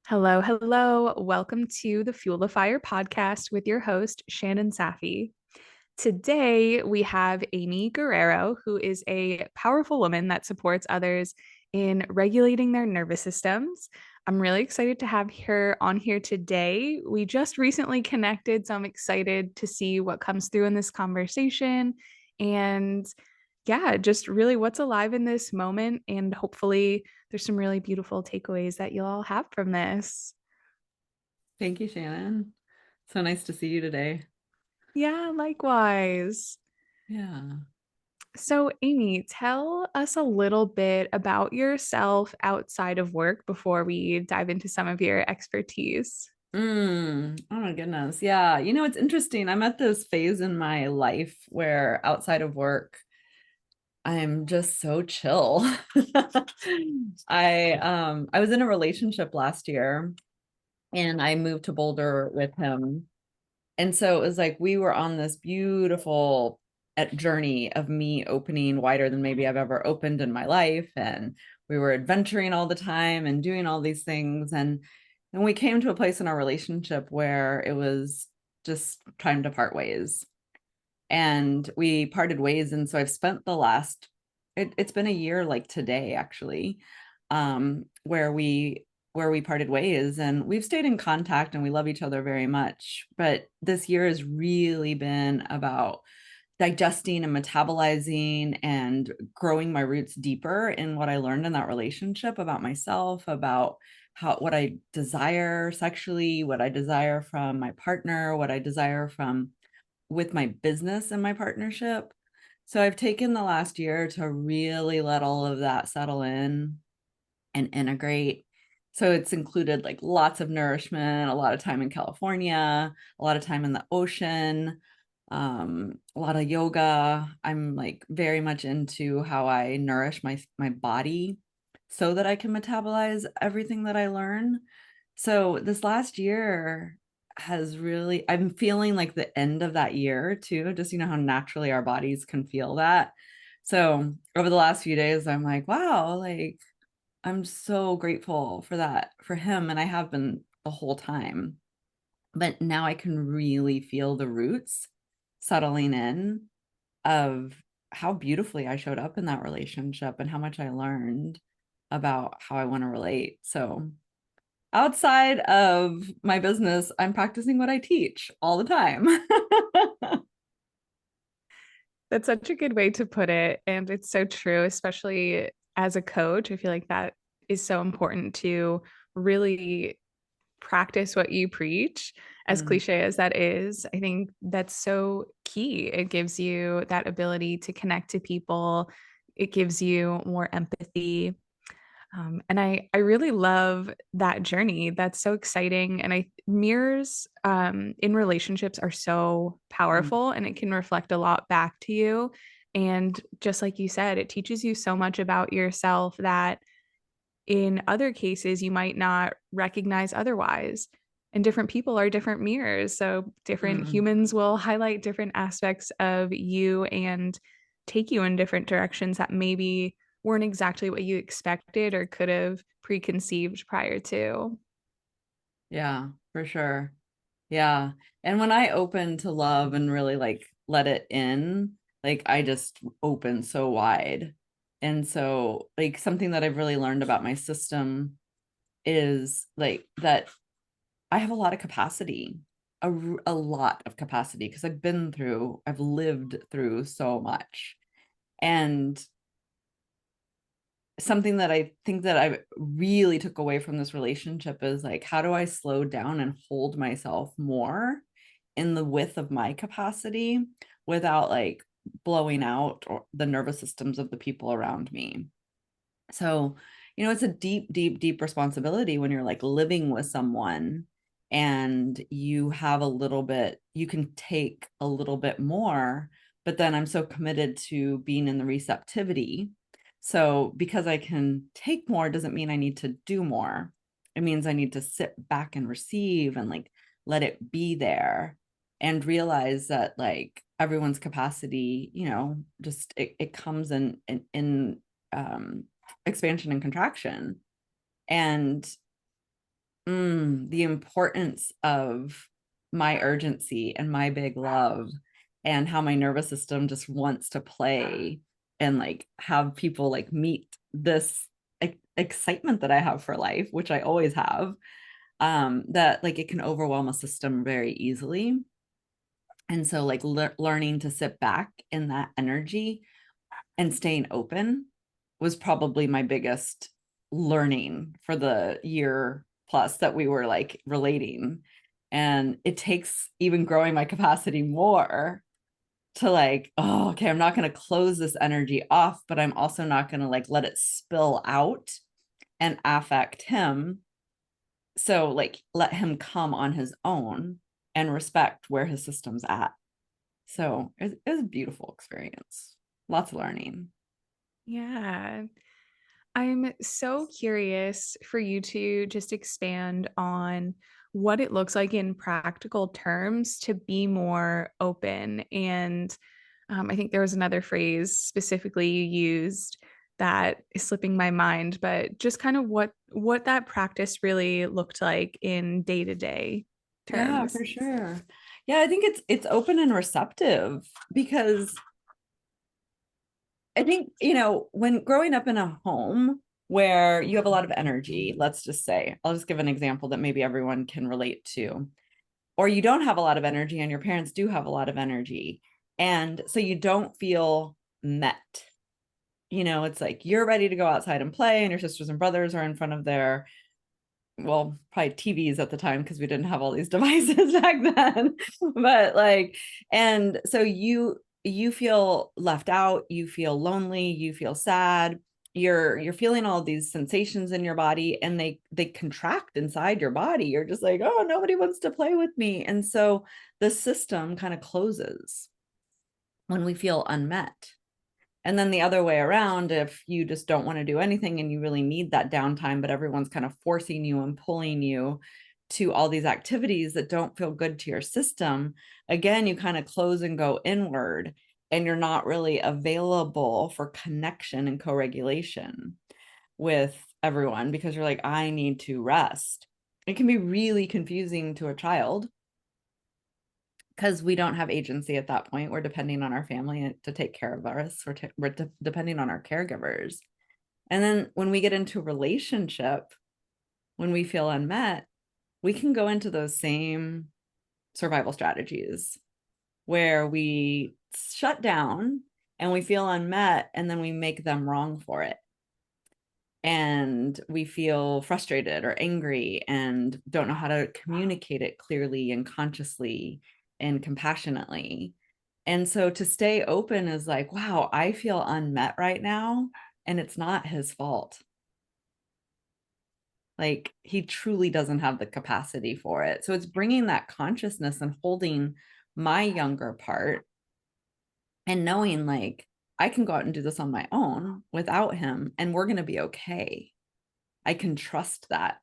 Hello, hello. Welcome to the Fuel the Fire podcast with your host, Shannon Safi. Today, we have Amy Guerrero, who is a powerful woman that supports others in regulating their nervous systems. I'm really excited to have her on here today. We just recently connected, so I'm excited to see what comes through in this conversation. And yeah, just really what's alive in this moment. And hopefully, there's some really beautiful takeaways that you'll all have from this. Thank you, Shannon. So nice to see you today. Yeah, likewise. Yeah. So, Amy, tell us a little bit about yourself outside of work before we dive into some of your expertise. Oh my goodness. Yeah. It's interesting. I'm at this phase in my life where outside of work, I'm just so chill. I was in a relationship last year and I moved to Boulder with him. And so it was like we were on this beautiful journey of me opening wider than maybe I've ever opened in my life. And we were adventuring all the time and doing all these things. And we came to a place in our relationship where it was just time to part ways. And we parted ways. And so I've spent it's been a year like today, actually, where we parted ways, and we've stayed in contact and we love each other very much. But this year has really been about digesting and metabolizing and growing my roots deeper in what I learned in that relationship about myself, about what I desire sexually, what I desire from my partner, what I desire from with my business and my partnership. So I've taken the last year to really let all of that settle in and integrate. So it's included like lots of nourishment, a lot of time in California, a lot of time in the ocean, a lot of yoga. I'm like very much into how I nourish my body so that I can metabolize everything that I learn. So this last year has really, I'm feeling like the end of that year too, just how naturally our bodies can feel that. So over the last few days, I'm like, wow, like I'm so grateful for that for him. And I have been the whole time. But now I can really feel the roots settling in of how beautifully I showed up in that relationship and how much I learned about how I want to relate. So outside of my business, I'm practicing what I teach all the time. That's such a good way to put it. And it's so true, especially as a coach. I feel like that is so important to really practice what you preach, as Mm, cliche as that is. I think that's so key. It gives you that ability to connect to people, it gives you more empathy. And I really love that journey. That's so exciting. And I mirrors in relationships are so mm, powerful and it can reflect a lot back to you. And just like you said, it teaches you so much about yourself that in other cases you might not recognize otherwise. And different people are different mirrors. So different mm. humans will highlight different aspects of you and take you in different directions that maybe weren't exactly what you expected or could have preconceived prior to. Yeah, for sure. Yeah. And when I open to love and really like let it in, like I just open so wide. And so, like, something that I've really learned about my system is like that I have a lot of capacity, a lot of capacity because I've lived through so much. And something that I think that I really took away from this relationship is like, how do I slow down and hold myself more in the width of my capacity without like blowing out or the nervous systems of the people around me? So, it's a deep, deep, deep responsibility when you're like living with someone and you can take a little bit more, but then I'm so committed to being in the receptivity. So, because I can take more doesn't mean I need to do more. It means I need to sit back and receive and like let it be there and realize that like everyone's capacity, just it comes in expansion and contraction. And the importance of my urgency and my big love, and how my nervous system just wants to play and like have people like meet this excitement that I have for life, which I always have, that like it can overwhelm a system very easily. And so like learning to sit back in that energy and staying open was probably my biggest learning for the year plus that we were like relating. And it takes even growing my capacity more to like, oh, okay, I'm not going to close this energy off, but I'm also not going to like let it spill out and affect him. So like let him come on his own and respect where his system's at. So it was a beautiful experience. Lots of learning. Yeah. I'm so curious for you to just expand on what it looks like in practical terms to be more open. And I think there was another phrase specifically you used that is slipping my mind, but just kind of what that practice really looked like in day-to-day Yeah, terms. for sure. Yeah, I think it's open and receptive because I think, when growing up in a home where you have a lot of energy, let's just say, I'll just give an example that maybe everyone can relate to, or you don't have a lot of energy and your parents do have a lot of energy. And so you don't feel met. It's like you're ready to go outside and play, and your sisters and brothers are in front of their, well, probably TVs at the time because we didn't have all these devices back then. But like, and so you feel left out, you feel lonely, you feel sad, you're feeling all these sensations in your body, and they contract inside your body. You're just like, oh, nobody wants to play with me. And so the system kind of closes when we feel unmet. And then the other way around, if you just don't want to do anything and you really need that downtime, but everyone's kind of forcing you and pulling you to all these activities that don't feel good to your system, again, you kind of close and go inward, and you're not really available for connection and co-regulation with everyone because you're like, I need to rest. It can be really confusing to a child because we don't have agency at that point. We're depending on our family to take care of us. We're depending on our caregivers. And then when we get into a relationship, when we feel unmet, we can go into those same survival strategies where we shut down and we feel unmet, and then we make them wrong for it. And we feel frustrated or angry and don't know how to communicate it clearly and consciously and compassionately. And so to stay open is like, wow, I feel unmet right now, and it's not his fault. Like he truly doesn't have the capacity for it. So it's bringing that consciousness and holding my younger part and knowing like I can go out and do this on my own without him, and we're going to be okay. I can trust that.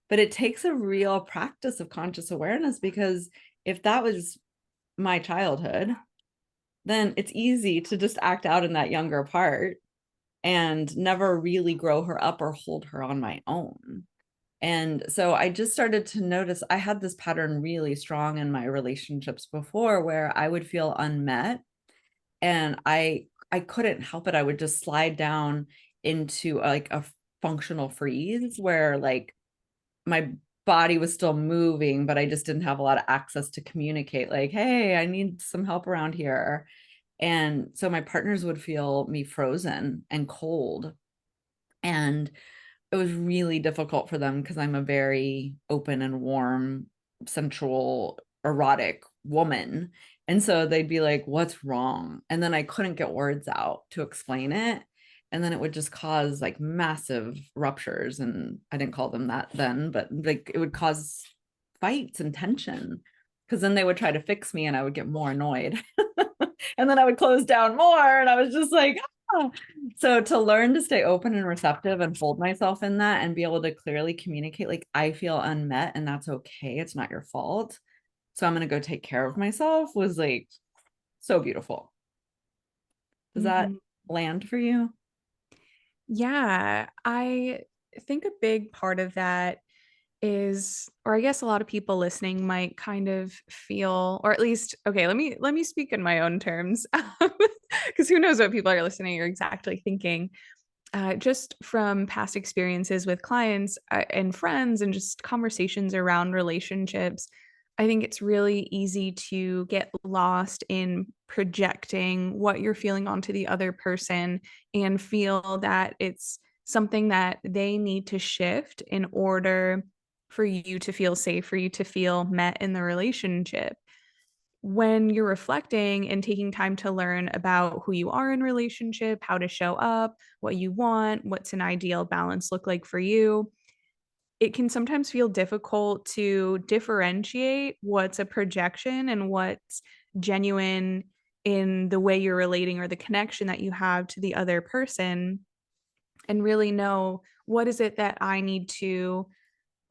But it takes a real practice of conscious awareness, because if that was my childhood, then it's easy to just act out in that younger part and never really grow her up or hold her on my own. And so I just started to notice I had this pattern really strong in my relationships before where I would feel unmet, and I couldn't help it. I would just slide down into like a functional freeze where like my body was still moving, but I just didn't have a lot of access to communicate like, hey, I need some help around here. And so my partners would feel me frozen and cold. And it was really difficult for them because I'm a very open and warm, sensual, erotic woman. And so they'd be like, what's wrong? And then I couldn't get words out to explain it. And then it would just cause like massive ruptures. And I didn't call them that then, but like it would cause fights and tension, because then they would try to fix me and I would get more annoyed. And then I would close down more. And I was just like, oh. So to learn to stay open and receptive and hold myself in that and be able to clearly communicate, like, I feel unmet and that's okay. It's not your fault. So I'm going to go take care of myself, was like so beautiful. Does that Mhm. land for you? Yeah, I think a big part of that is, or I guess a lot of people listening might kind of feel, or at least, okay, let me speak in my own terms, because who knows what people are listening are exactly thinking. Just from past experiences with clients and friends and just conversations around relationships, I think it's really easy to get lost in projecting what you're feeling onto the other person and feel that it's something that they need to shift in order for you to feel safe, for you to feel met in the relationship. When you're reflecting and taking time to learn about who you are in relationship, how to show up, what you want, what's an ideal balance look like for you, it can sometimes feel difficult to differentiate what's a projection and what's genuine in the way you're relating or the connection that you have to the other person, and really know what is it that I need to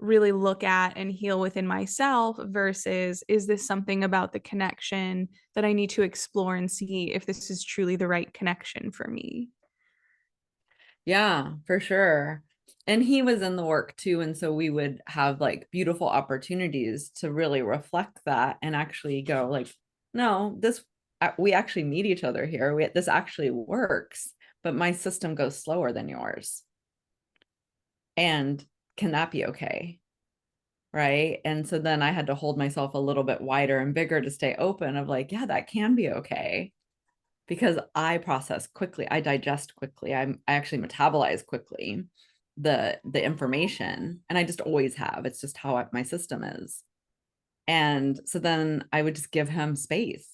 really look at and heal within myself versus is this something about the connection that I need to explore and see if this is truly the right connection for me. Yeah, for sure. And he was in the work too. And so we would have like beautiful opportunities to really reflect that and actually go like, no, we actually meet each other here. This actually works, but my system goes slower than yours. And can that be okay? Right. And so then I had to hold myself a little bit wider and bigger to stay open of like, yeah, that can be okay because I process quickly, I digest quickly, I actually metabolize quickly the information, and I just always have. It's just how my system is. And so then I would just give him space,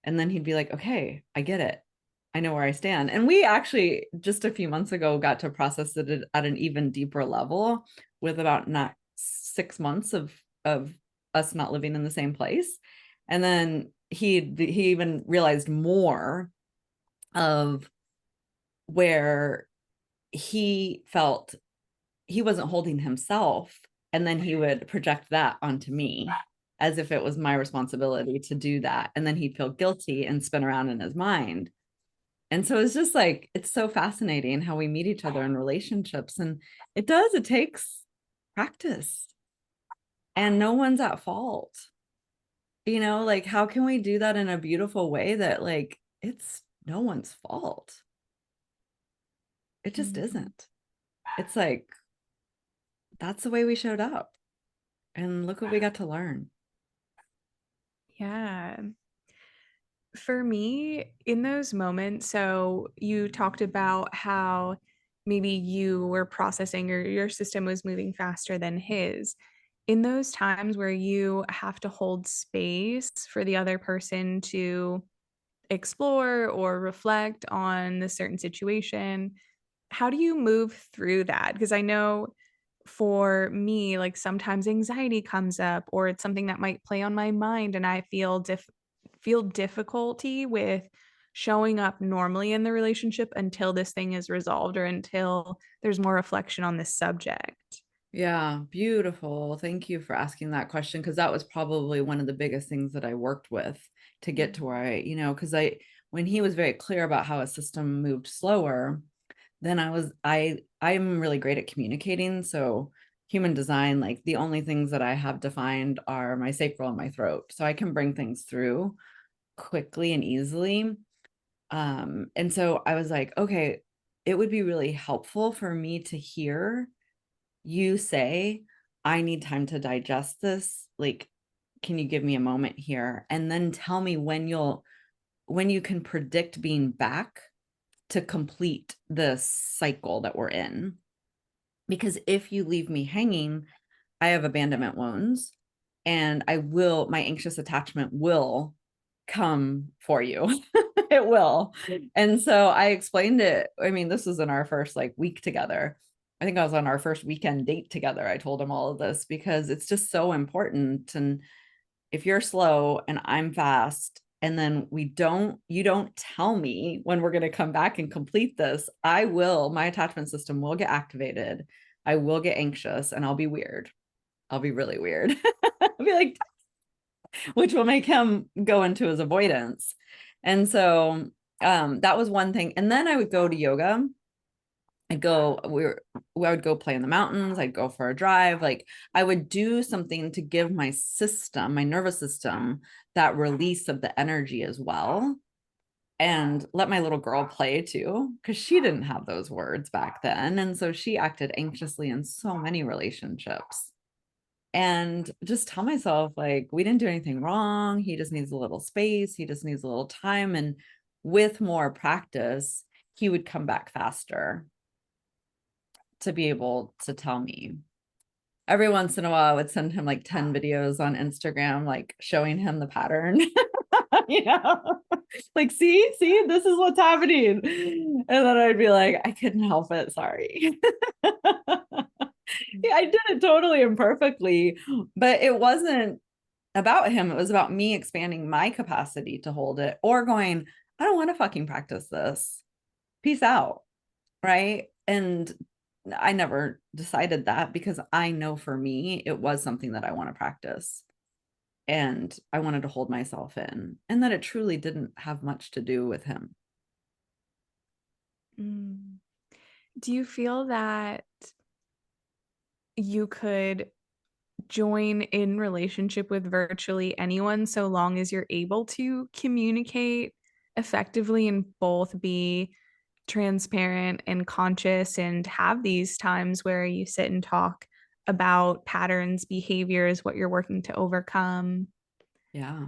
and then he'd be like, "Okay, I get it. I know where I stand." And we actually just a few months ago got to process it at an even deeper level with about not 6 months of us not living in the same place. And then he even realized more of where he felt he wasn't holding himself, and then he would project that onto me as if it was my responsibility to do that, and then he'd feel guilty and spin around in his mind. And so it's just like it's so fascinating how we meet each other in relationships, and it takes practice, and no one's at fault. Like how can we do that in a beautiful way that like it's no one's fault? It just Mhm. isn't. It's like that's the way we showed up. And look what we got to learn. Yeah. For me, in those moments, so you talked about how maybe you were processing or your system was moving faster than his. In those times where you have to hold space for the other person to explore or reflect on the certain situation, how do you move through that? Because I know for me, like sometimes anxiety comes up or it's something that might play on my mind and I feel difficulty with showing up normally in the relationship until this thing is resolved or until there's more reflection on this subject. Yeah, beautiful. Thank you for asking that question because that was probably one of the biggest things that I worked with to get to where because when he was very clear about how a system moved slower, then I'm really great at communicating. So human design, like the only things that I have defined are my sacral and my throat. So I can bring things through quickly and easily. And so I was like, okay, it would be really helpful for me to hear you say, I need time to digest this. Like, can you give me a moment here? And then tell me when you can predict being back to complete the cycle that we're in. Because if you leave me hanging, I have abandonment wounds, and my anxious attachment will come for you. It will. And so I explained it. I mean, this was in our first like week together. I think I was on our first weekend date together. I told him all of this because it's just so important. And if you're slow and I'm fast, and then you don't tell me when we're going to come back and complete this, my attachment system will get activated. I will get anxious and I'll be weird. I'll be really weird. I'll be like, which will make him go into his avoidance. And so that was one thing. And then I would go to yoga I would go play in the mountains. I'd go for a drive. Like I would do something to give my system, my nervous system, that release of the energy as well. And let my little girl play too, because she didn't have those words back then. And so she acted anxiously in so many relationships. And just tell myself, like, we didn't do anything wrong. He just needs a little space. He just needs a little time. And with more practice, he would come back faster to be able to tell me. Every once in a while, I would send him like 10 videos on Instagram, like showing him the pattern. Yeah. Like, see, this is what's happening. And then I'd be like, I couldn't help it. Sorry. Yeah, I did it totally imperfectly, but it wasn't about him. It was about me expanding my capacity to hold it or going, I don't want to fucking practice this. Peace out. Right. And I never decided that because I know for me, it was something that I want to practice. And I wanted to hold myself in, and that it truly didn't have much to do with him. Mm. Do you feel that you could join in relationship with virtually anyone so long as you're able to communicate effectively and both be transparent and conscious and have these times where you sit and talk about patterns, behaviors, what you're working to overcome? Yeah,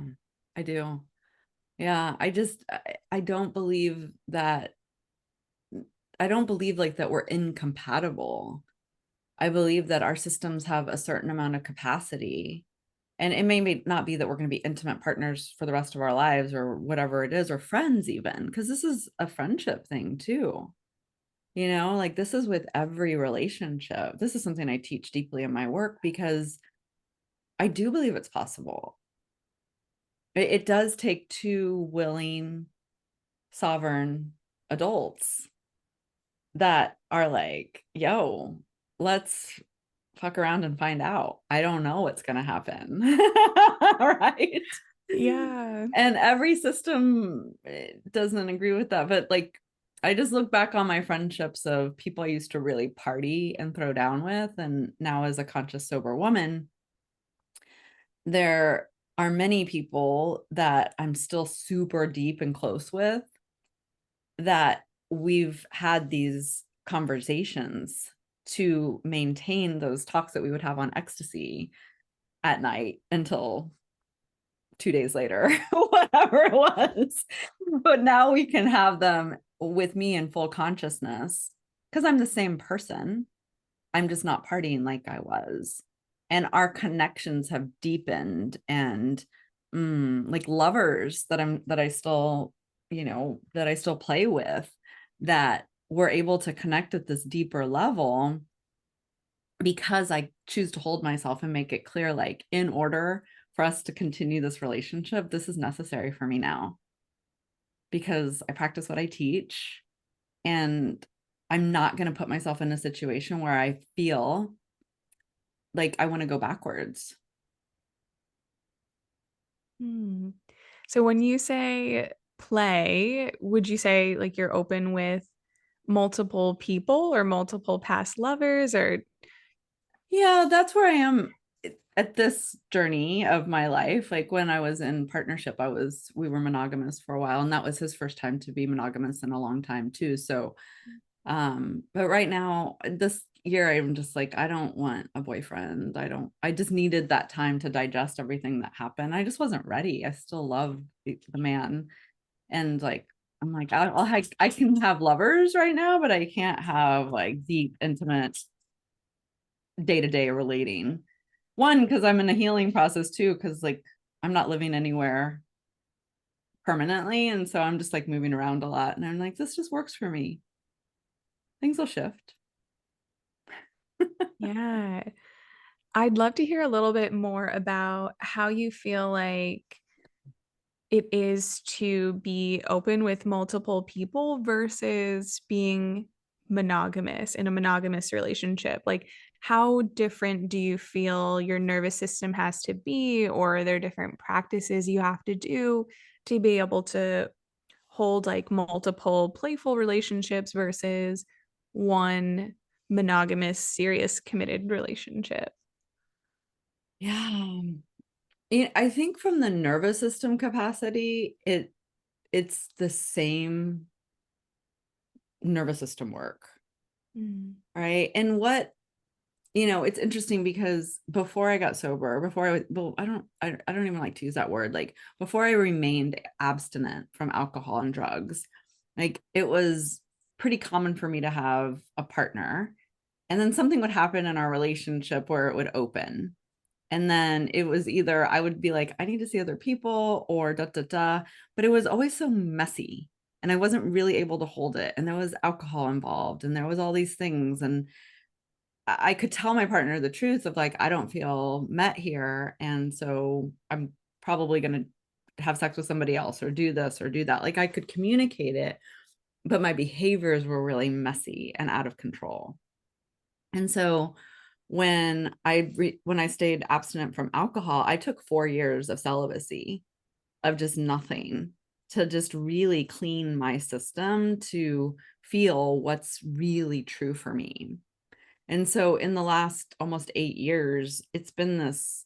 I do. Yeah, I don't believe that. I don't believe like that we're incompatible. I believe that our systems have a certain amount of capacity. And it may not be that we're going to be intimate partners for the rest of our lives or whatever it is, or friends even, because this is a friendship thing too. Like this is with every relationship. This is something I teach deeply in my work because I do believe it's possible. It does take two willing, sovereign adults that are like, yo, let's fuck around and find out. I don't know what's going to happen. Right. Yeah. And every system doesn't agree with that. But like, I just look back on my friendships of people I used to really party and throw down with. And now, as a conscious, sober woman, there are many people that I'm still super deep and close with that we've had these conversations to maintain those talks that we would have on ecstasy at night until 2 days later, whatever it was. But now we can have them with me in full consciousness because I'm the same person. I'm just not partying like I was. And our connections have deepened and like lovers that I still, that I still play with, that we're able to connect at this deeper level because I choose to hold myself and make it clear, like, in order for us to continue this relationship, this is necessary for me now because I practice what I teach. And I'm not going to put myself in a situation where I feel like I want to go backwards. Hmm. So when you say play, would you say like you're open with multiple people or multiple past lovers or Yeah, that's where I am at this journey of my life. Like when I was in partnership, we were monogamous for a while, and that was his first time to be monogamous in a long time too. So, but right now, this year, I'm just like, I don't want a boyfriend. I just needed that time to digest everything that happened. I just wasn't ready. I still love the man. And like, I'm like, I can have lovers right now, but I can't have like deep, intimate, day to day relating. One, because I'm in a healing process too, because like I'm not living anywhere permanently. And so I'm just like moving around a lot. And I'm like, this just works for me. Things will shift. yeah. I'd love to hear a little bit more about how you feel like it is to be open with multiple people versus being monogamous in a monogamous relationship. Like, how different do you feel your nervous system has to be, or are there different practices you have to do to be able to hold like multiple playful relationships versus one monogamous, serious, committed relationship? Yeah. I think from the nervous system capacity, it's the same nervous system work, Mm. right? And it's interesting because before I got sober, before I was, well, I don't even like to use that word. Like before I remained abstinent from alcohol and drugs, like it was pretty common for me to have a partner, and then something would happen in our relationship where it would open. And then it was either I would be like, I need to see other people or da da da. But it was always so messy. And I wasn't really able to hold it. And there was alcohol involved and there was all these things. And I could tell my partner the truth of like, I don't feel met here. And so I'm probably going to have sex with somebody else or do this or do that. Like I could communicate it, but my behaviors were really messy and out of control. And so when I stayed abstinent from alcohol, I took 4 years of celibacy, of just nothing, to just really clean my system to feel what's really true for me. And so in the last almost 8 years, it's been this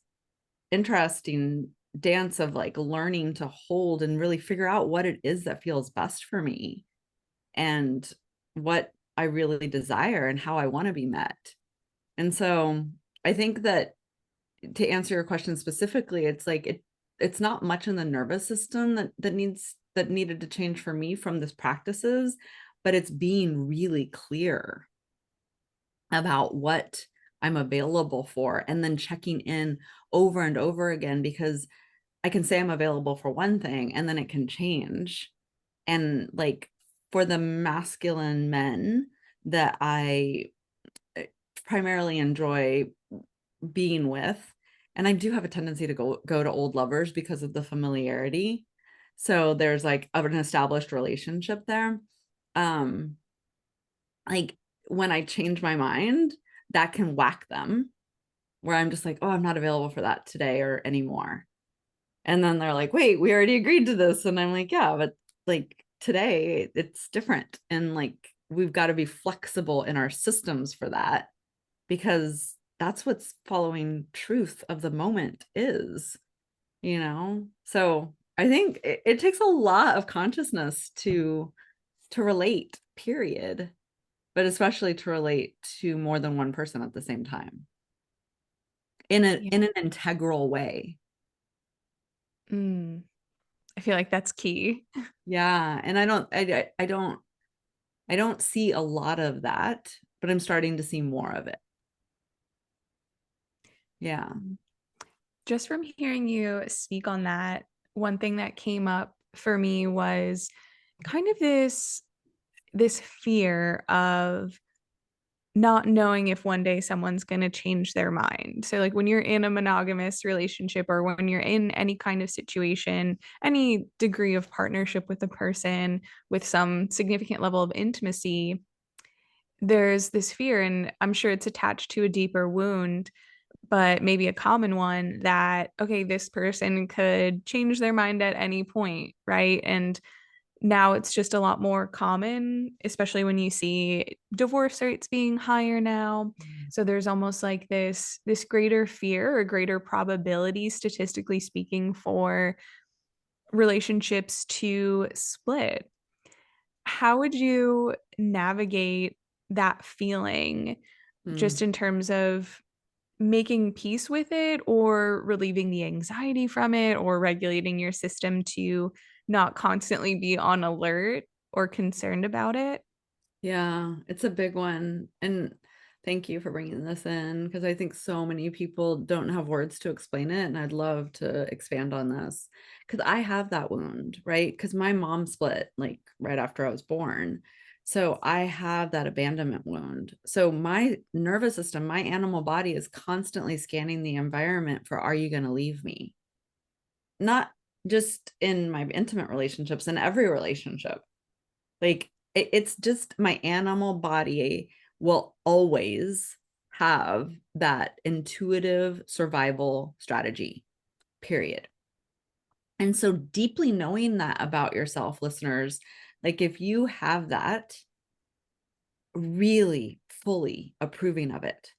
interesting dance of like learning to hold and really figure out what it is that feels best for me and what I really desire and how I want to be met. And so I think that to answer your question specifically, it's like it's not much in the nervous system that needed to change for me from this practices, but it's being really clear about what I'm available for and then checking in over and over again, because I can say I'm available for one thing and then it can change. And like for the masculine men that I primarily enjoy being with, and I do have a tendency to go to old lovers because of the familiarity, so there's like an established relationship there. um like when I change my mind, that can whack them, where I'm just like, oh, I'm not available for that today or anymore. And then they're like, wait, we already agreed to this. And I'm like, yeah, but like today it's different. And like we've got to be flexible in our systems for that, because that's what's following truth of the moment is. So I think it takes a lot of consciousness to relate, period, but especially to relate to more than one person at the same time Yeah. in an integral way. Mm. I feel like that's key. Yeah, and I don't see a lot of that, but I'm starting to see more of it. Yeah. Just from hearing you speak on that, one thing that came up for me was kind of this fear of not knowing if one day someone's going to change their mind. So, like when you're in a monogamous relationship or when you're in any kind of situation, any degree of partnership with a person with some significant level of intimacy, there's this fear, and I'm sure it's attached to a deeper wound, but maybe a common one that, okay, this person could change their mind at any point, right? And now it's just a lot more common, especially when you see divorce rates being higher now. So there's almost like this greater fear or greater probability, statistically speaking, for relationships to split. How would you navigate that feeling Mm. just in terms of making peace with it or relieving the anxiety from it or regulating your system to not constantly be on alert or concerned about it? Yeah, it's a big one. And thank you for bringing this in, because I think so many people don't have words to explain it. And I'd love to expand on this because I have that wound, right? Because my mom split like right after I was born. So I have that abandonment wound. So my nervous system, my animal body is constantly scanning the environment for, are you going to leave me? Not just in my intimate relationships, in every relationship. Like it's just my animal body will always have that intuitive survival strategy, period. And so deeply knowing that about yourself, listeners, like if you have that, really fully approving of it,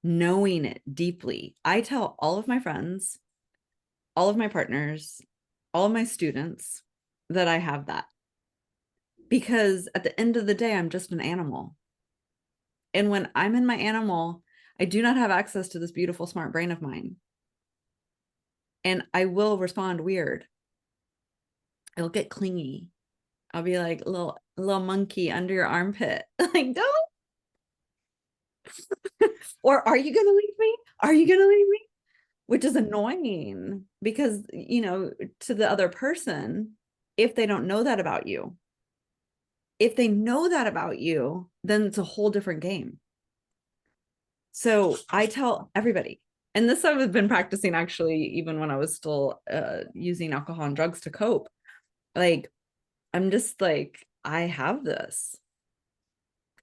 knowing it deeply. I tell all of my friends, all of my partners, all of my students that I have that. Because at the end of the day, I'm just an animal. And when I'm in my animal, I do not have access to this beautiful, smart brain of mine. And I will respond weird. I'll get clingy. I'll be like little monkey under your armpit. Like, don't. Or are you gonna leave me? Are you gonna leave me? Which is annoying because, to the other person, if they don't know that about you, if they know that about you, then it's a whole different game. So I tell everybody, and this I've been practicing actually, even when I was still using alcohol and drugs to cope. Like, I'm just like, I have this.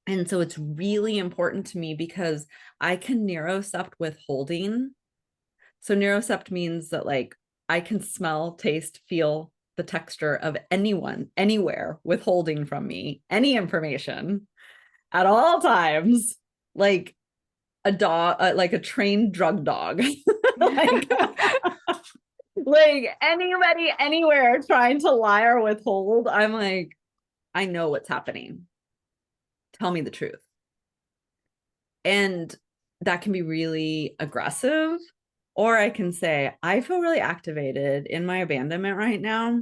And so it's really important to me because I can neurocept withholding. So neurocept means that like I can smell, taste, feel the texture of anyone, anywhere withholding from me any information at all times, like a dog, like a trained drug dog, like like anybody anywhere trying to lie or withhold. I'm like, I know what's happening. Tell me the truth. And that can be really aggressive. Or I can say, I feel really activated in my abandonment right now.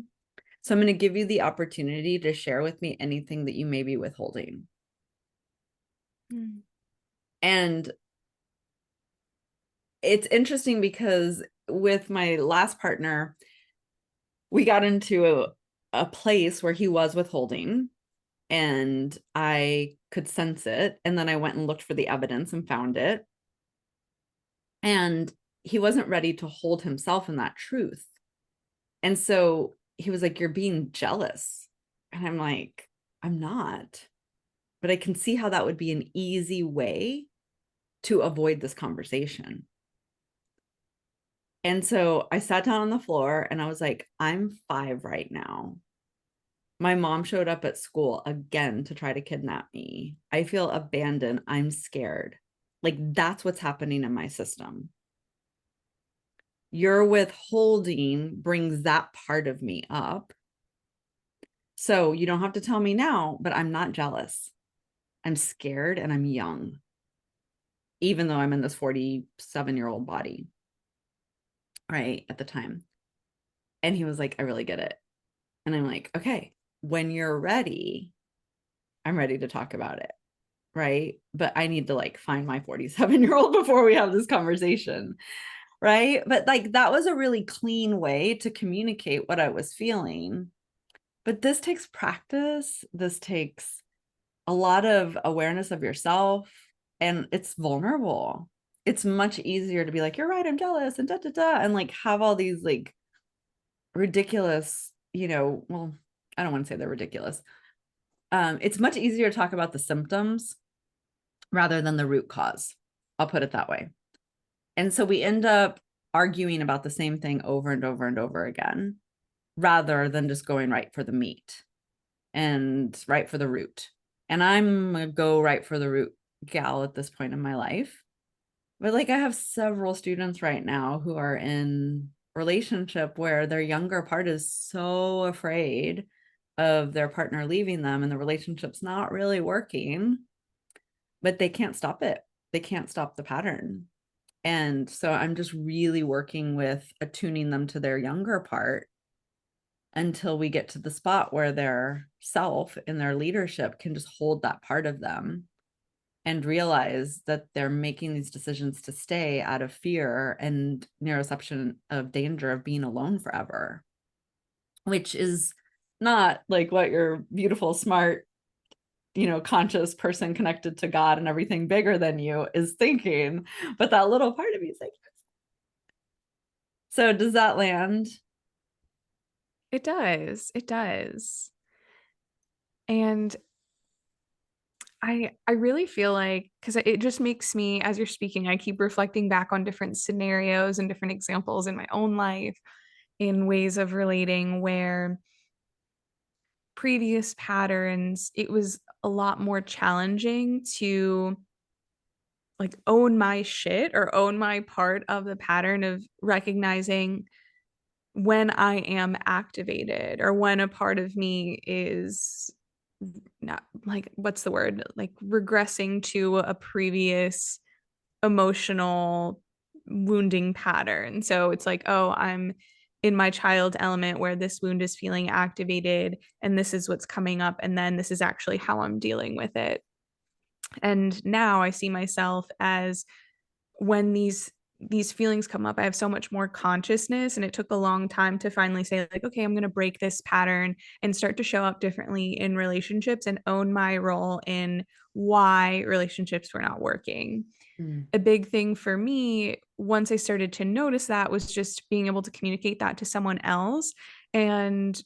So I'm going to give you the opportunity to share with me anything that you may be withholding. Mm. And it's interesting because with my last partner, we got into a place where he was withholding and I could sense it. And then I went and looked for the evidence and found it. And he wasn't ready to hold himself in that truth. And so he was like, "You're being jealous." And I'm like, "I'm not." But I can see how that would be an easy way to avoid this conversation. And so I sat down on the floor and I was like, "I'm 5 right now. My mom showed up at school again to try to kidnap me. I feel abandoned. I'm scared." Like, that's what's happening in my system. Your withholding brings that part of me up. So you don't have to tell me now, but I'm not jealous. I'm scared and I'm young, even though I'm in this 47-year-old body, right, at the time. And he was like, "I really get it." And I'm like, "Okay, when you're ready, I'm ready to talk about it." Right. But I need to like find my 47-year-old before we have this conversation. Right. But like that was a really clean way to communicate what I was feeling. But this takes practice. This takes a lot of awareness of yourself, and it's vulnerable. It's much easier to be like, "You're right, I'm jealous," and da da da, and like have all these like ridiculous, well, I don't want to say they're ridiculous. It's much easier to talk about the symptoms rather than the root cause. I'll put it that way. And so we end up arguing about the same thing over and over and over again, rather than just going right for the meat and right for the root. And I'm going to go right for the root gal at this point in my life. But like I have several students right now who are in relationship where their younger part is so afraid of their partner leaving them and the relationship's not really working, but they can't stop it. They can't stop the pattern. And so I'm just really working with attuning them to their younger part until we get to the spot where their self in their leadership can just hold that part of them and realize that they're making these decisions to stay out of fear and neuroception of danger of being alone forever, which is not like what your beautiful, smart, conscious person connected to God and everything bigger than you is thinking. But that little part of you is like, so does that land? It does. It does. And I really feel like, because it just makes me, as you're speaking, I keep reflecting back on different scenarios and different examples in my own life in ways of relating where previous patterns, it was a lot more challenging to like own my shit or own my part of the pattern of recognizing when I am activated or when a part of me is not like, what's the word? Like regressing to a previous emotional wounding pattern. So it's like, oh, I'm in my child element where this wound is feeling activated and this is what's coming up. And then this is actually how I'm dealing with it. And now I see myself as when these feelings come up, I have so much more consciousness, and it took a long time to finally say like, okay, I'm going to break this pattern and start to show up differently in relationships and own my role in why relationships were not working. Mm. A big thing for me once I started to notice that was just being able to communicate that to someone else. And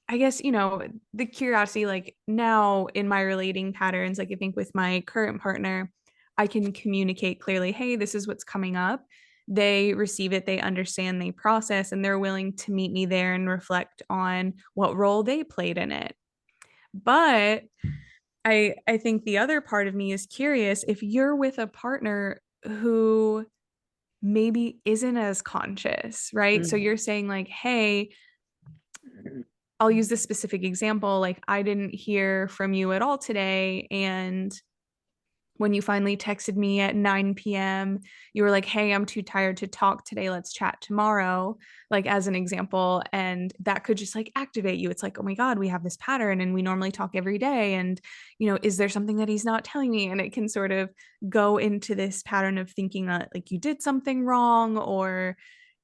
I guess, the curiosity, like now in my relating patterns, like I think with my current partner, I can communicate clearly, hey, this is what's coming up. They receive it, they understand, they process, and they're willing to meet me there and reflect on what role they played in it. But I think the other part of me is curious if you're with a partner who maybe isn't as conscious, right? So Mm. you're saying like, hey, I'll use this specific example. Like, I didn't hear from you at all today. And when you finally texted me at 9 p.m., you were like, hey, I'm too tired to talk today. Let's chat tomorrow, like as an example. And that could just like activate you. It's like, oh my God, we have this pattern and we normally talk every day. And, is there something that he's not telling me? And it can sort of go into this pattern of thinking that like you did something wrong or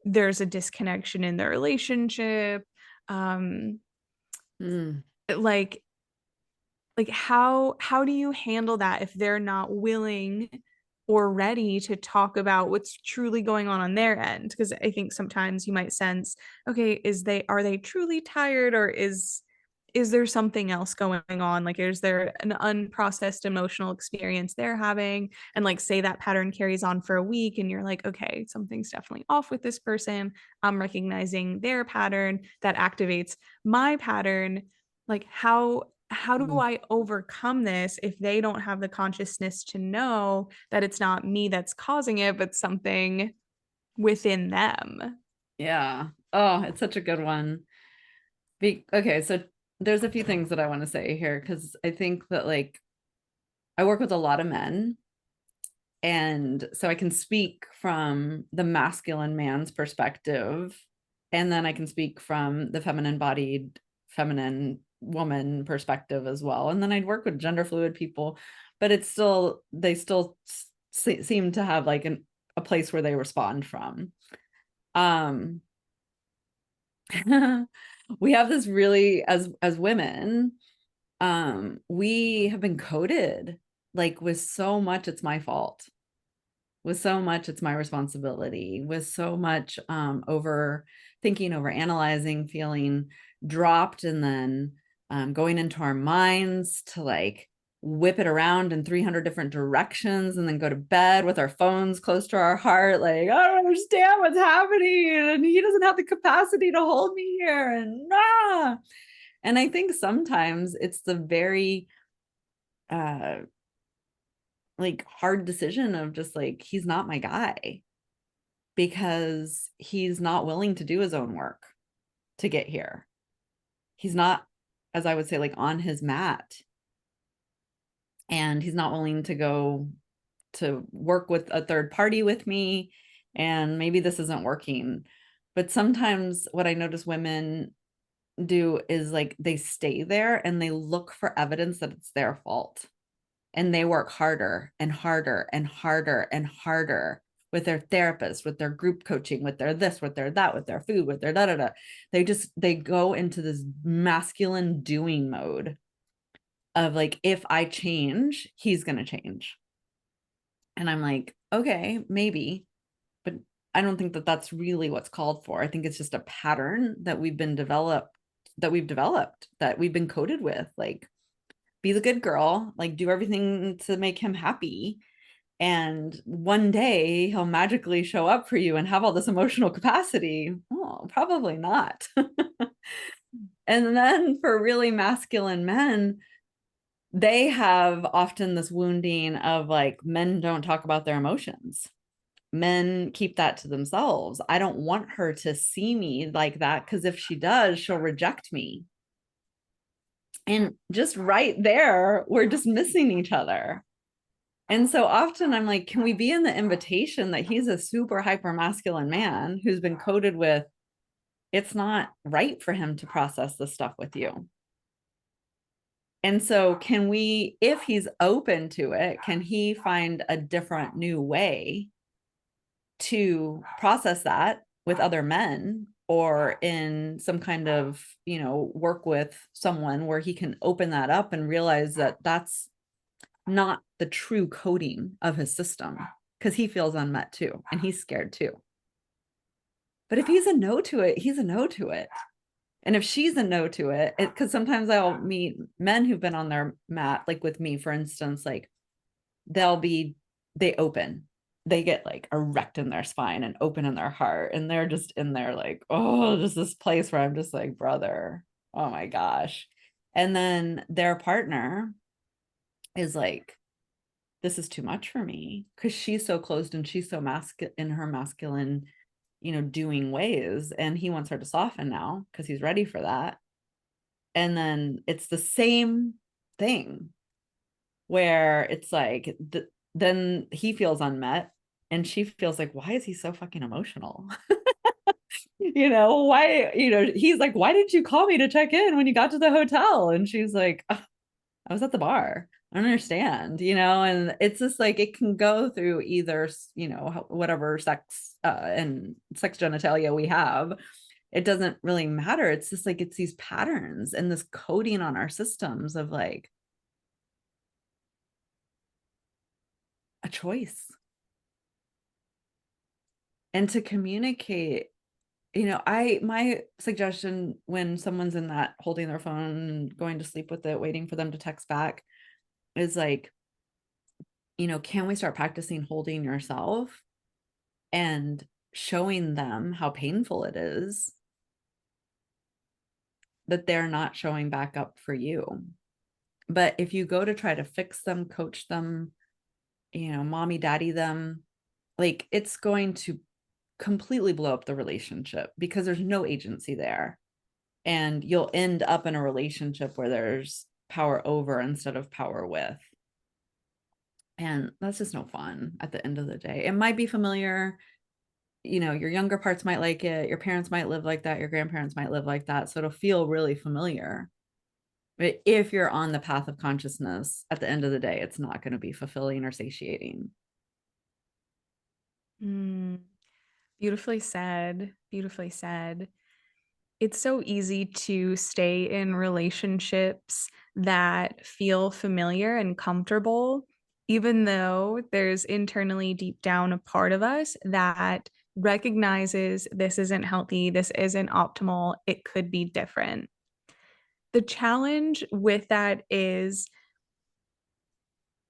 there's a disconnection in the relationship. Um, Mm. like how do you handle that if they're not willing or ready to talk about what's truly going on their end? Because I think sometimes you might sense, okay, are they truly tired, or is there something else going on? Like, is there an unprocessed emotional experience they're having? And like, say that pattern carries on for a week and you're like, okay, something's definitely off with this person. I'm recognizing their pattern that activates my pattern. Like, how do Mm. I overcome this if they don't have the consciousness to know that it's not me that's causing it, but something within them? Yeah. Oh, it's such a good one. Okay, so there's a few things that I want to say here because I think that like I work with a lot of men, and so I can speak from the masculine man's perspective, and then I can speak from the feminine bodied, feminine woman perspective as well. And then I'd work with gender fluid people, but they still seem to have like a place where they respond from. Um, we have this really, as women, we have been coded like with so much it's my fault, with so much it's my responsibility, with so much over thinking, over analyzing, feeling dropped, and then going into our minds to like whip it around in 300 different directions and then go to bed with our phones close to our heart, like, I don't understand what's happening and he doesn't have the capacity to hold me here, and I think sometimes it's the very uh like hard decision of just like, he's not my guy because he's not willing to do his own work to get here. He's not, as I would say, like on his mat, and he's not willing to go to work with a third party with me, and maybe this isn't working. But sometimes what I notice women do is like they stay there and they look for evidence that it's their fault, and they work harder and harder and harder and harder with their therapist, with their group coaching, with their this, with their that, with their food, with their da da da. They go into this masculine doing mode of like, if I change, he's going to change. And I'm like, okay, maybe, but I don't think that that's really what's called for. I think it's just a pattern that we've developed, that we've been coded with, like, be the good girl, like do everything to make him happy. And one day he'll magically show up for you and have all this emotional capacity. Oh, probably not. And then for really masculine men, they have often this wounding of like, men don't talk about their emotions. Men keep that to themselves. I don't want her to see me like that, because if she does, she'll reject me. And just right there, we're just missing each other. And so often I'm like, can we be in the invitation that he's a super hyper masculine man who's been coded with, it's not right for him to process this stuff with you. And so, can we, if he's open to it, can he find a different new way to process that with other men, or in some kind of, work with someone where he can open that up and realize that that's not the true coding of his system, because he feels unmet too and he's scared too. But if he's a no to it, he's a no to it. And if she's a no to it, because sometimes I'll meet men who've been on their mat, like with me, for instance, like they open, they get like erect in their spine and open in their heart. And they're just in there like, oh, just this place where I'm just like, brother, oh my gosh. And then their partner is like, this is too much for me, because she's so closed and she's so in her masculine, doing ways. And he wants her to soften now because he's ready for that. And then it's the same thing where it's like, then he feels unmet and she feels like, why is he so fucking emotional? Why, he's like, why didn't you call me to check in when you got to the hotel? And she's like, oh, I was at the bar. I don't understand, and it's just like, it can go through either, whatever sex and sex genitalia we have. It doesn't really matter. It's just like, it's these patterns and this coding on our systems of like a choice. And to communicate, my suggestion when someone's in that holding their phone and going to sleep with it, waiting for them to text back, is like, can we start practicing holding yourself and showing them how painful it is that they're not showing back up for you. But if you go to try to fix them, coach them, mommy, daddy them, like, it's going to completely blow up the relationship because there's no agency there. And you'll end up in a relationship where there's power over instead of power with. And that's just no fun at the end of the day. It might be familiar. Your younger parts might like it. Your parents might live like that. Your grandparents might live like that. So it'll feel really familiar. But if you're on the path of consciousness, at the end of the day, it's not going to be fulfilling or satiating. Mm, beautifully said. Beautifully said. It's so easy to stay in relationships that feel familiar and comfortable, even though there's internally deep down a part of us that recognizes this isn't healthy, this isn't optimal, it could be different. The challenge with that is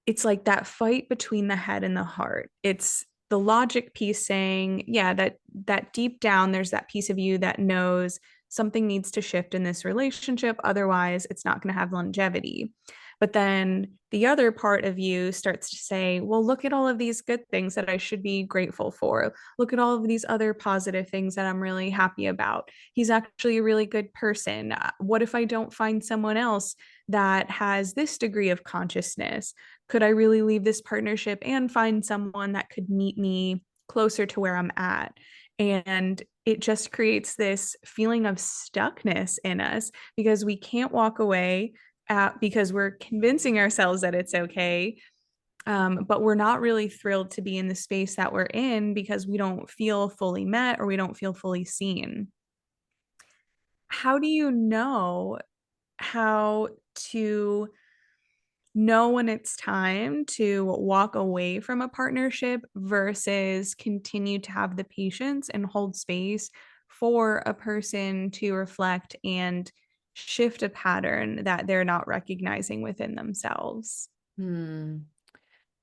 it's like that fight between the head and the heart. It's the logic piece saying, yeah, that deep down there's that piece of you that knows something needs to shift in this relationship, otherwise it's not going to have longevity. But then the other part of you starts to say, well, look at all of these good things that I should be grateful for. Look at all of these other positive things that I'm really happy about. He's actually a really good person. What if I don't find someone else that has this degree of consciousness? Could I really leave this partnership and find someone that could meet me closer to where I'm at? And it just creates this feeling of stuckness in us because we can't walk away because we're convincing ourselves that it's okay. But we're not really thrilled to be in the space that we're in because we don't feel fully met or we don't feel fully seen. How do you know how to know when it's time to walk away from a partnership versus continue to have the patience and hold space for a person to reflect and shift a pattern that they're not recognizing within themselves? Hmm.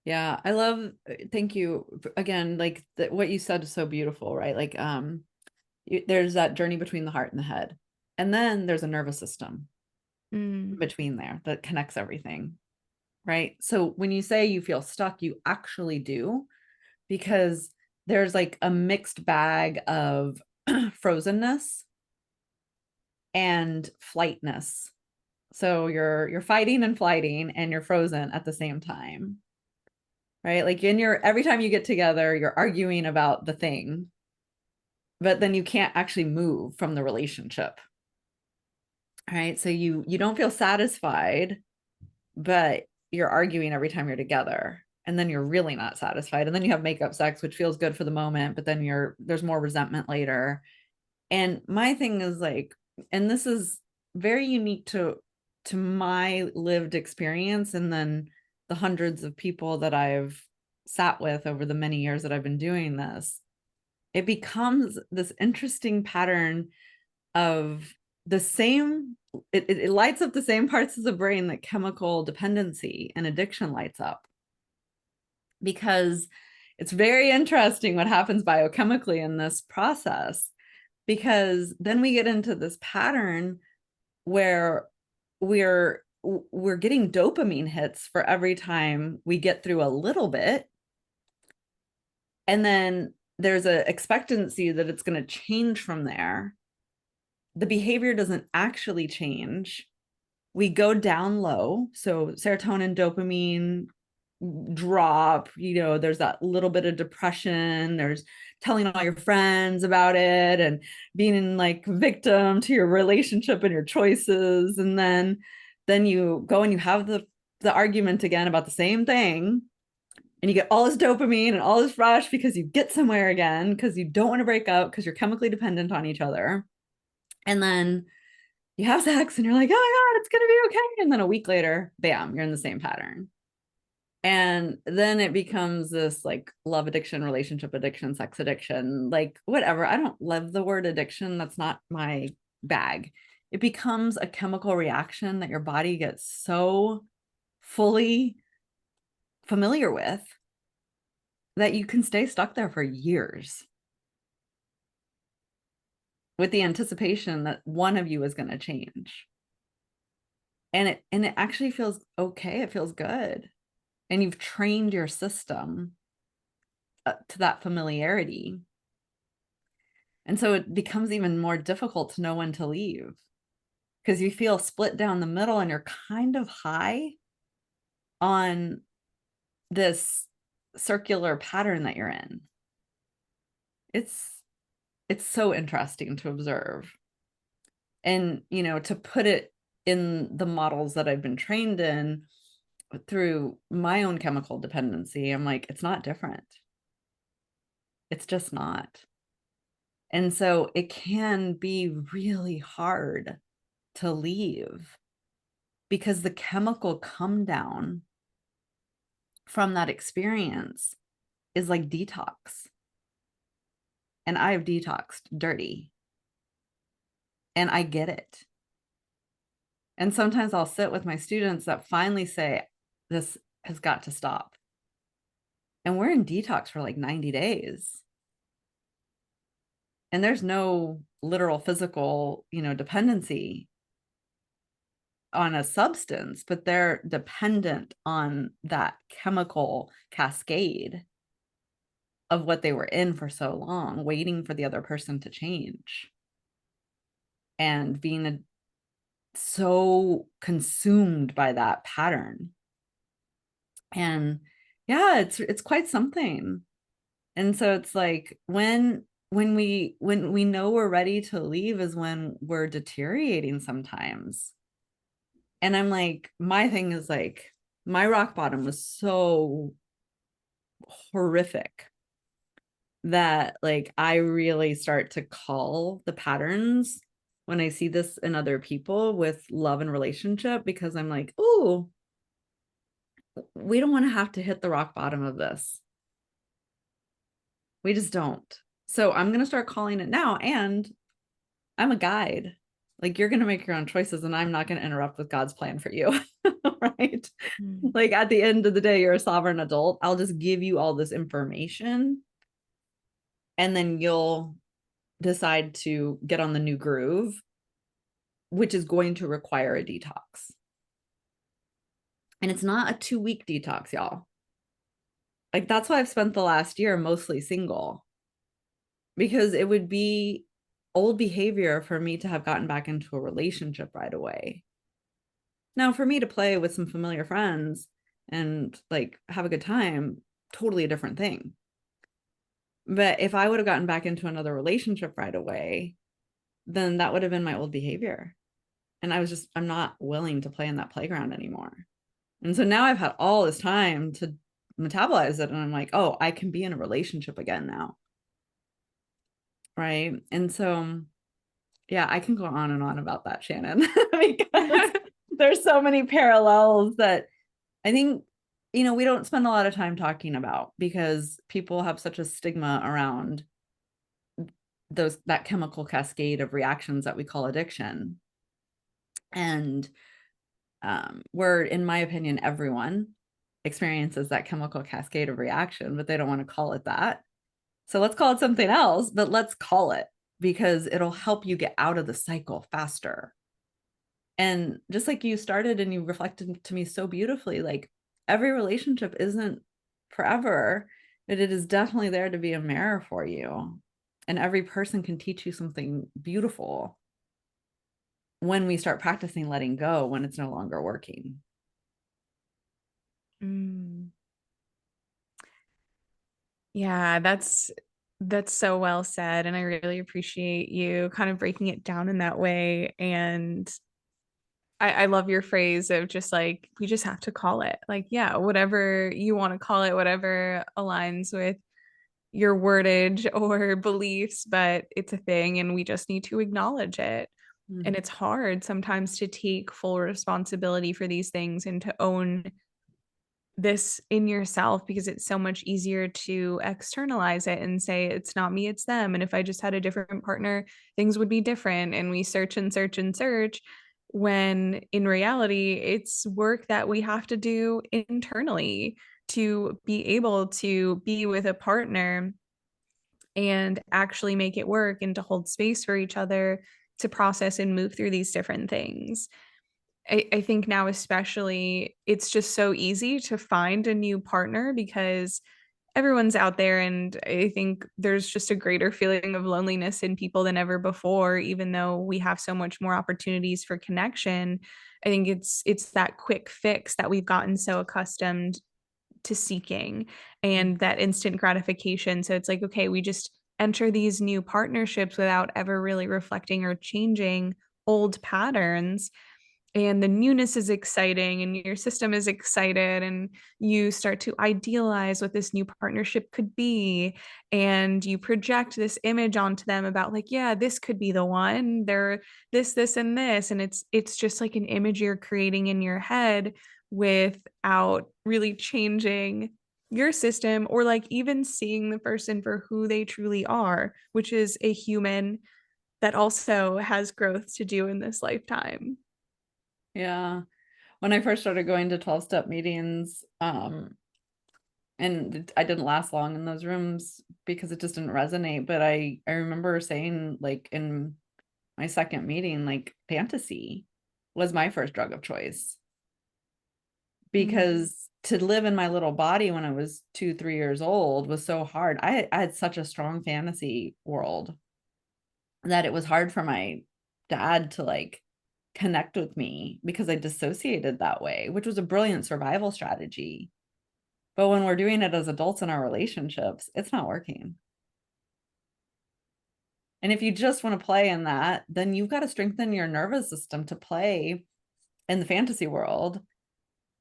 Yeah, I love, thank you again. Like, what you said is so beautiful, right? Like, there's that journey between the heart and the head. And then there's a nervous system Mm, between there that connects everything. right? So when you say you feel stuck, you actually do, because there's like a mixed bag of frozenness and flightness. So you're fighting and flighting and you're frozen at the same time. Right? Like in your every time you get together, you're arguing about the thing, but then you can't actually move from the relationship. Right? So you don't feel satisfied, but you're arguing every time you're together. And then you're really not satisfied. And then you have makeup sex, which feels good for the moment, but then there's more resentment later. And my thing is like, and this is very unique to my lived experience, and then the hundreds of people that I've sat with over the many years that I've been doing this. It becomes this interesting pattern of the same, it lights up the same parts of the brain that chemical dependency and addiction lights up, because it's very interesting what happens biochemically in this process, because then we get into this pattern where we're getting dopamine hits for every time we get through a little bit, and then there's an expectancy that it's going to change from there. The behavior doesn't actually change. We go down low, so serotonin, dopamine drop, there's that little bit of depression, there's telling all your friends about it and being like victim to your relationship and your choices, and then you go and you have the argument again about the same thing, and you get all this dopamine and all this rush because you get somewhere again, because you don't want to break up because you're chemically dependent on each other. And then you have sex and you're like, oh my God, it's going to be okay. And then a week later, bam, you're in the same pattern. And then it becomes this like love addiction, relationship addiction, sex addiction, like whatever. I don't love the word addiction. That's not my bag. It becomes a chemical reaction that your body gets so fully familiar with that you can stay stuck there for years with the anticipation that one of you is going to change. And it actually feels okay. It feels good. And you've trained your system to that familiarity. And so it becomes even more difficult to know when to leave, because you feel split down the middle and you're kind of high on this circular pattern that you're in. It's it's so interesting to observe. And, to put it in the models that I've been trained in through my own chemical dependency, I'm like, it's not different. It's just not. And so it can be really hard to leave, because the chemical come down from that experience is like detox. And I have detoxed dirty, and I get it. And sometimes I'll sit with my students that finally say, this has got to stop. And we're in detox for like 90 days. And there's no literal physical, dependency on a substance, but they're dependent on that chemical cascade of what they were in for so long, waiting for the other person to change and being so consumed by that pattern. And yeah, it's quite something. And so it's like when we know we're ready to leave is when we're deteriorating sometimes. And I'm like, my thing is like, my rock bottom was so horrific that like I really start to call the patterns when I see this in other people with love and relationship, because I'm like, oh, we don't want to have to hit the rock bottom of this. We just don't. So I'm going to start calling it now. And I'm a guide. Like, you're going to make your own choices, and I'm not going to interrupt with God's plan for you. Right. Mm. Like, at the end of the day, you're a sovereign adult. I'll just give you all this information, and then you'll decide to get on the new groove, which is going to require a detox. And it's not a 2 week detox, y'all. Like that's why I've spent the last year mostly single, because it would be old behavior for me to have gotten back into a relationship right away. Now, for me to play with some familiar friends and like have a good time, totally a different thing. But if I would have gotten back into another relationship right away, then that would have been my old behavior. And I'm not willing to play in that playground anymore. And so now I've had all this time to metabolize it. And I'm like, oh, I can be in a relationship again now. Right. And so, yeah, I can go on and on about that, Shannon, because there's so many parallels that I think, we don't spend a lot of time talking about because people have such a stigma around that chemical cascade of reactions that we call addiction. And where, in my opinion, everyone experiences that chemical cascade of reaction, but they don't want to call it that. So let's call it something else, but let's call it, because it'll help you get out of the cycle faster. And just like you started and you reflected to me so beautifully, like every relationship isn't forever, but it is definitely there to be a mirror for you. And every person can teach you something beautiful when we start practicing letting go when it's no longer working. Mm. Yeah, that's so well said. And I really appreciate you kind of breaking it down in that way. And I love your phrase of just like, we just have to call it. Like, yeah, whatever you want to call it, whatever aligns with your wordage or beliefs, but it's a thing and we just need to acknowledge it. And Mm-hmm. it's hard sometimes to take full responsibility for these things and to own this in yourself because it's so much easier to externalize it and say it's not me, it's them. And if I just had a different partner, things would be different. And we search and search and search when in reality, it's work that we have to do internally to be able to be with a partner and actually make it work and to hold space for each other to process and move through these different things. I think now, especially, it's just so easy to find a new partner because everyone's out there. And I think there's just a greater feeling of loneliness in people than ever before, even though we have so much more opportunities for connection. I think it's that quick fix that we've gotten so accustomed to seeking and that instant gratification. So it's like, okay, we just enter these new partnerships without ever really reflecting or changing old patterns, and the newness is exciting and your system is excited and you start to idealize what this new partnership could be, and you project this image onto them about like, yeah, this could be the one, they're this and this, and it's just like an image you're creating in your head without really changing your system or like even seeing the person for who they truly are, which is a human that also has growth to do in this lifetime. Yeah. When I first started going to 12-step meetings, and I didn't last long in those rooms because it just didn't resonate. But I remember saying, like, in my second meeting, like, fantasy was my first drug of choice, Mm. because to live in my little body when I was 2, 3 years old was so hard. I had such a strong fantasy world that it was hard for my dad to like connect with me because I dissociated that way, which was a brilliant survival strategy. But when we're doing it as adults in our relationships, it's not working. And if you just want to play in that, then you've got to strengthen your nervous system to play in the fantasy world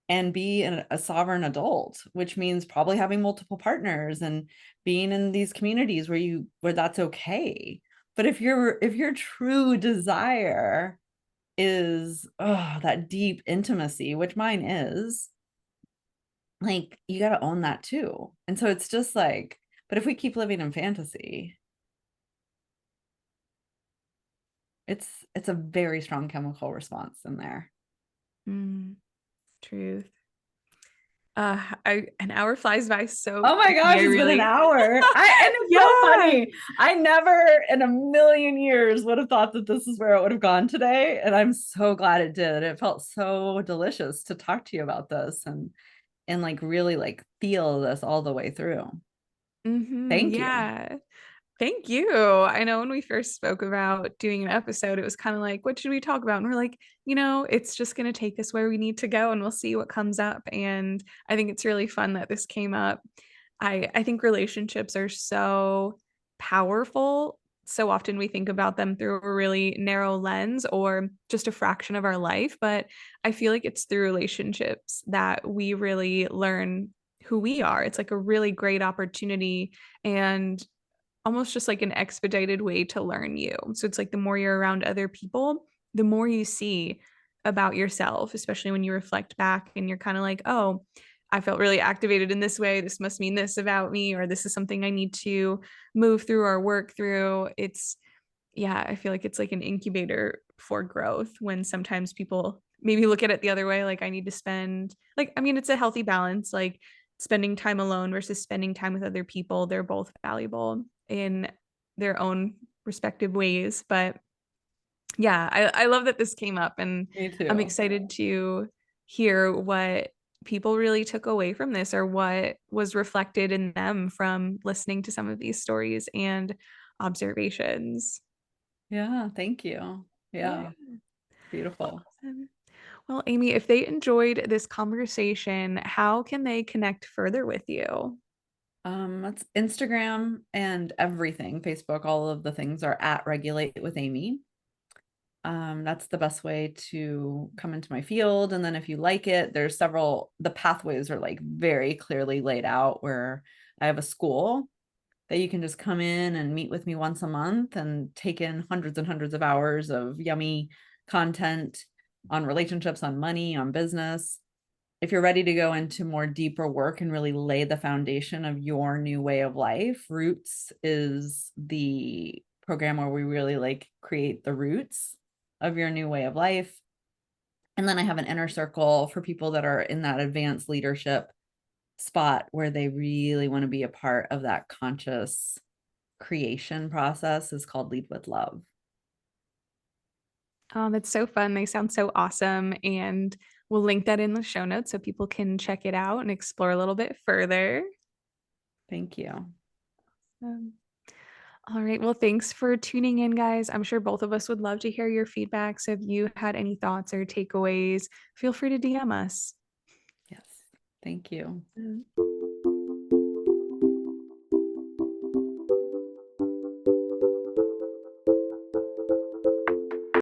and be a sovereign adult, which means probably having multiple partners and being in these communities where that's okay. But if your true desire is that deep intimacy, which mine is, like, you got to own that too. And so it's just like, but if we keep living in fantasy, it's a very strong chemical response in there. Mm, truth. An hour flies by so Oh my quickly. gosh, I it's been an really, hour. And it's so yeah. funny. I never in a million years would have thought that this is where it would have gone today. And I'm so glad it did. It felt so delicious to talk to you about this and like really like feel this all the way through. Thank you. Yeah. Thank you. I know when we first spoke about doing an episode, it was kind of like, what should we talk about? And we're like, it's just going to take us where we need to go and we'll see what comes up. And I think it's really fun that this came up. I think relationships are so powerful. So often we think about them through a really narrow lens or just a fraction of our life. But I feel like it's through relationships that we really learn who we are. It's like a really great opportunity. And almost just like an expedited way to learn you. So it's like the more you're around other people, the more you see about yourself, especially when you reflect back and you're kind of like, oh, I felt really activated in this way. This must mean this about me, or this is something I need to move through or work through. Yeah, I feel like it's like an incubator for growth when sometimes people maybe look at it the other way. Like, I need to spend, like, I mean, it's a healthy balance. Like, spending time alone versus spending time with other people, they're both valuable in their own respective ways. But yeah, I love that this came up, and Me I'm too. excited to hear what people really took away from this or what was reflected in them from listening to some of these stories and observations. Yeah, thank you. Yeah. Yeah, beautiful. Awesome. Well, Amy, if they enjoyed this conversation, how can they connect further with you? That's Instagram and everything. Facebook, all of the things are at Regulate with Amy. That's the best way to come into my field. And then if you like it, there's the pathways are like very clearly laid out where I have a school that you can just come in and meet with me once a month and take in hundreds and hundreds of hours of yummy content on relationships, on money, on business. If you're ready to go into more deeper work and really lay the foundation of your new way of life, Roots is the program where we really like create the roots of your new way of life. And then I have an inner circle for people that are in that advanced leadership spot where they really want to be a part of that conscious creation process, is called Lead with Love. That's so fun. They sound so awesome. And we'll link that in the show notes so people can check it out and explore a little bit further. Thank you. Um, all right. Well, thanks for tuning in, guys. I'm sure both of us would love to hear your feedback. So if you had any thoughts or takeaways, feel free to DM us. Yes. Thank you. Um,